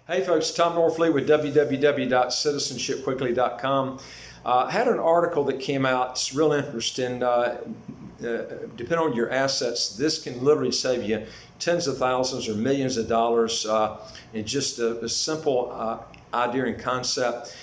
Hey folks, Tom Norfleet with www.citizenshipquickly.com. Had an article that came out. It's real interesting. Depending on your assets, this can literally save you tens of thousands or millions of dollars in just a simple idea and concept.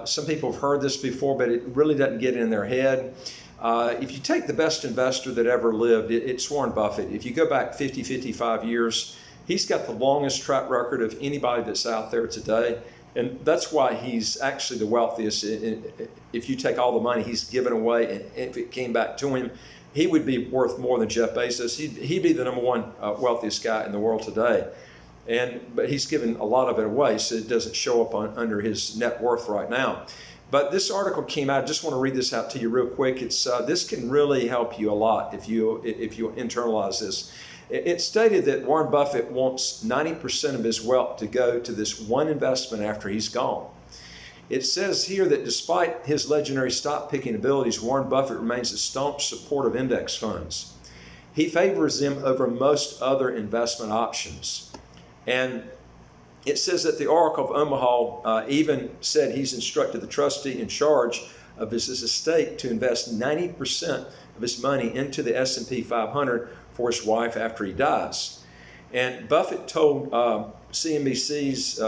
Some people have heard this before, but it really doesn't get in their head. If you take the best investor that ever lived, it's Warren Buffett. If you go back 50, 55 years, he's got the longest track record of anybody that's out there today. And that's why he's actually the wealthiest. If you take all the money he's given away and if it came back to him, he would be worth more than Jeff Bezos. He'd be the number one wealthiest guy in the world today. But he's given a lot of it away, so it doesn't show up under his net worth right now. But this article came out. I just want to read this out to you real quick. This can really help you a lot if you internalize this. It stated that Warren Buffett wants 90% of his wealth to go to this one investment after he's gone. It says here that despite his legendary stock picking abilities, Warren Buffett remains a staunch supporter of index funds. He favors them over most other investment options. And it says that the Oracle of Omaha even said he's instructed the trustee in charge of his estate to invest 90% of his money into the S&P 500 for his wife after he dies. And Buffett told CNBC's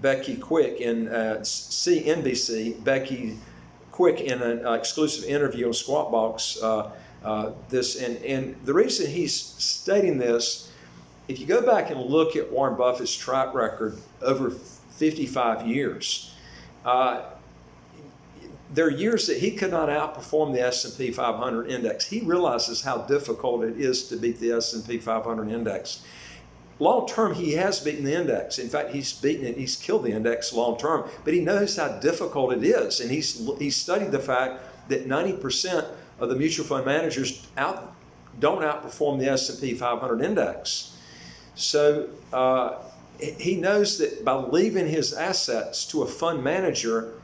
Becky Quick and CNBC Becky Quick in an exclusive interview on Squawk Box this. And the reason he's stating this, if you go back and look at Warren Buffett's track record over 55 years, there are years that he could not outperform the S&P 500 index. He realizes how difficult it is to beat the S&P 500 index. Long term, he has beaten the index. In fact, he's beaten it. He's killed the index long term. But he knows how difficult it is, and he's studied the fact that 90% of the mutual fund managers don't outperform the S&P 500 index. So he knows that by leaving his assets to a fund manager,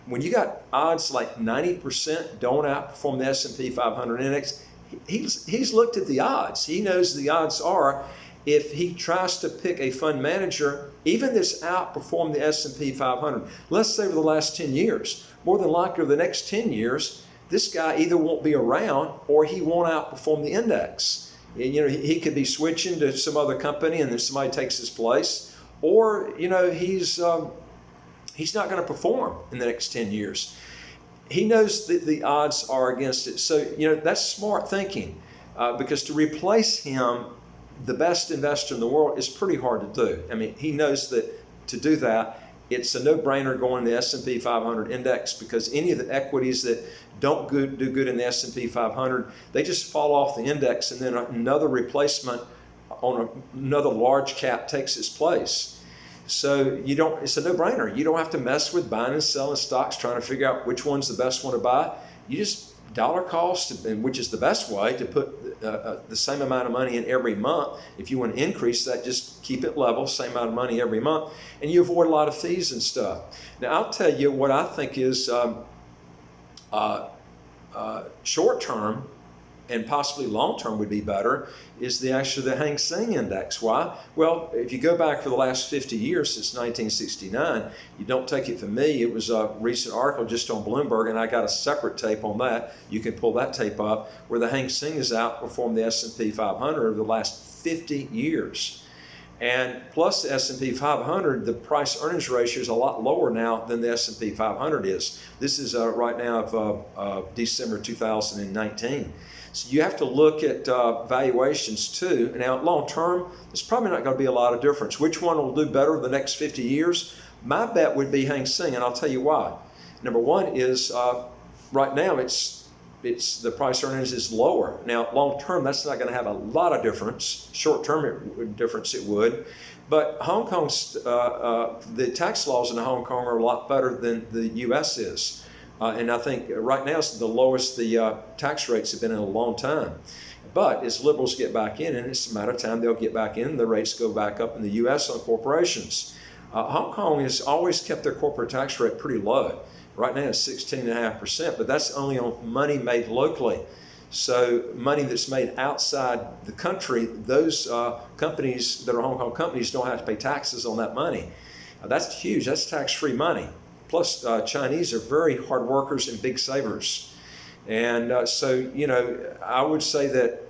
when you got odds like 90% don't outperform the S&P 500 index, he's looked at the odds. He knows the odds are if he tries to pick a fund manager, even that's outperformed the S&P 500, let's say over the last 10 years, more than likely over the next 10 years, this guy either won't be around or he won't outperform the index. And, he could be switching to some other company and then somebody takes his place, or, he's not going to perform in the next 10 years. He knows that the odds are against it. So, that's smart thinking because to replace him, the best investor in the world, is pretty hard to do. I mean, he knows that to do that, it's a no-brainer going to the S&P 500 index because any of the equities that don't do good in the S&P 500, they just fall off the index and then another replacement on another large cap takes its place. So it's a no-brainer. You don't have to mess with buying and selling stocks, trying to figure out which one's the best one to buy. You just dollar cost, and which is the best way to put the same amount of money in every month. If you want to increase that, just keep it level, same amount of money every month, and you avoid a lot of fees and stuff. Now, I'll tell you what I think is short-term and possibly long-term would be better is the Hang Seng Index. Why? Well, if you go back for the last 50 years, since 1969, you don't take it from me. It was a recent article just on Bloomberg, and I got a separate tape on that. You can pull that tape up, where the Hang Seng has outperformed the S&P 500 over the last 50 years. And plus the S&P 500, the price-earnings ratio is a lot lower now than the S&P 500 is. This is right now of December 2019. So you have to look at valuations too. Now, long term, there's probably not going to be a lot of difference. Which one will do better the next 50 years? My bet would be Hang Seng, and I'll tell you why. Number one is right now it's the price earnings is lower. Now, long term, that's not going to have a lot of difference. Short term difference it would. But Hong Kong's the tax laws in Hong Kong are a lot better than the U.S. is. And I think right now it's the lowest the tax rates have been in a long time. But as liberals get back in, and it's a matter of time they'll get back in, the rates go back up in the U.S. on corporations. Hong Kong has always kept their corporate tax rate pretty low. Right now it's 16.5%, but that's only on money made locally. So money that's made outside the country, those companies that are Hong Kong companies don't have to pay taxes on that money. That's huge. That's tax-free money. Plus, Chinese are very hard workers and big savers. And so, you know, I would say that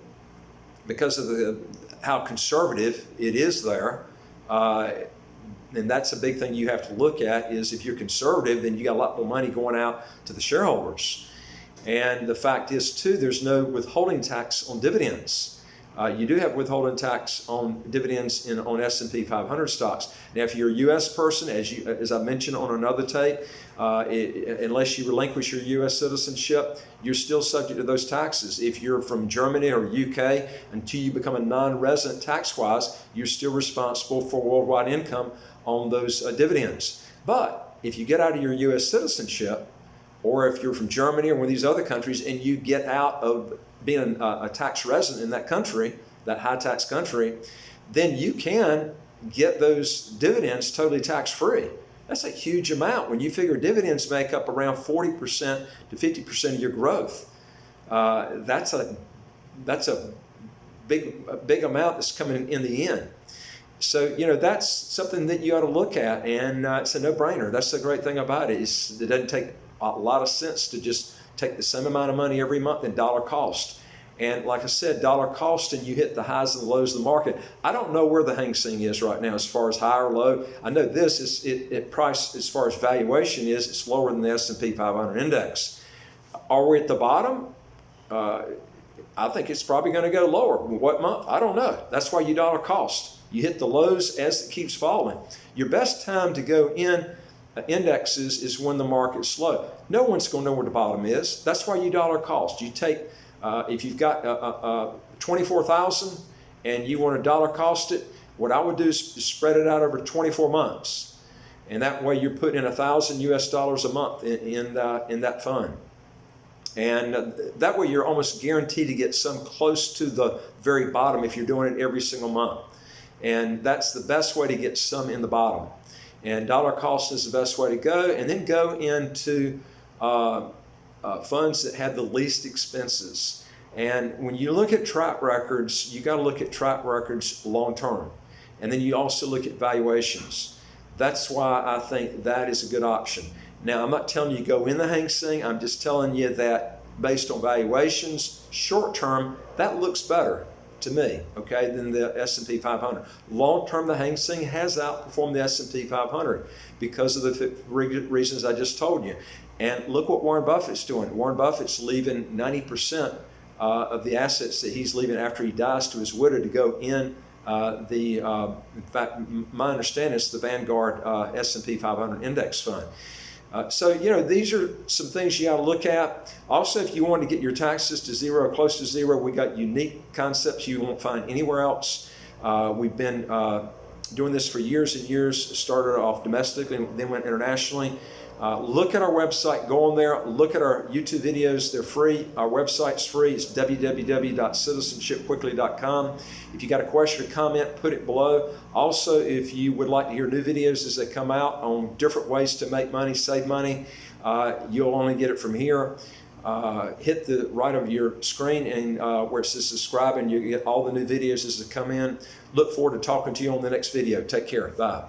because of how conservative it is there, and that's a big thing you have to look at, is if you're conservative, then you got a lot more money going out to the shareholders. And the fact is, too, there's no withholding tax on dividends. You do have withholding tax on dividends on S&P 500 stocks. Now, if you're a U.S. person, as I mentioned on another tape, unless you relinquish your U.S. citizenship, you're still subject to those taxes. If you're from Germany or UK, until you become a non-resident tax-wise, you're still responsible for worldwide income on those dividends. But if you get out of your U.S. citizenship, or if you're from Germany or one of these other countries and you get out of being a tax resident in that country, that high tax country, then you can get those dividends totally tax-free. That's a huge amount. When you figure dividends make up around 40% to 50% of your growth, that's a big amount that's coming in the end. So, you know, that's something that you ought to look at, and it's a no-brainer. That's the great thing about it. It doesn't take a lot of sense to just take the same amount of money every month in dollar cost. And like I said, dollar cost, and you hit the highs and the lows of the market. I don't know where the Hang Seng is right now as far as high or low. I know this is it price as far as valuation is, it's lower than the S&P 500 index. Are we at the bottom? I think it's probably going to go lower. What month? I don't know. That's why you dollar cost. You hit the lows as it keeps falling. Your best time to go in indexes is when the market's slow. No one's going to know where the bottom is. That's why you dollar cost. You take, if you've got 24,000 and you want to dollar cost it, what I would do is spread it out over 24 months. And that way you're putting in $1,000 US a month in that fund. And that way you're almost guaranteed to get some close to the very bottom if you're doing it every single month. And that's the best way to get some in the bottom. And dollar cost is the best way to go. And then go into funds that have the least expenses. And when you look at track records, you got to look at track records long term. And then you also look at valuations. That's why I think that is a good option. Now, I'm not telling you go in the Hang Seng. I'm just telling you that based on valuations, short term, that looks better to me, okay, than the S&P 500. Long term, the Hang Seng has outperformed the S&P 500 because of the reasons I just told you. And look what Warren Buffett's doing. Warren Buffett's leaving 90% of the assets that he's leaving after he dies to his widow to go in in fact, my understanding is the Vanguard S&P 500 index fund. So, you know, these are some things you got to look at. Also, if you want to get your taxes to zero, close to zero, we got unique concepts you won't find anywhere else. We've been doing this for years and years. Started off domestically and then went internationally. Look at our website, go on there, look at our YouTube videos. They're free. Our website's free. It's www.citizenshipquickly.com. If you got a question or comment, put it below. Also, if you would like to hear new videos as they come out on different ways to make money, save money, you'll only get it from here. Hit the right of your screen and where it says subscribe, and you get all the new videos as they come in. Look forward to talking to you on the next video. Take care. Bye.